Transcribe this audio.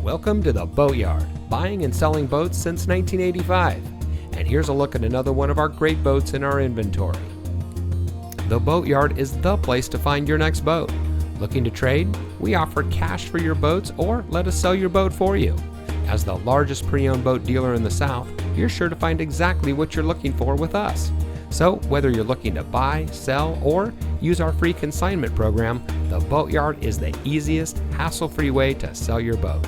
Welcome to the Boatyard, buying and selling boats since 1985. And here's a look at another one of our great boats in our inventory. The Boatyard is the place to find your next boat. Looking to trade? We offer cash for your boats or let us sell your boat for you. As the largest pre-owned boat dealer in the South, you're sure to find exactly what you're looking for with us. So whether you're looking to buy, sell, or use our free consignment program, the Boatyard is the easiest, hassle-free way to sell your boat.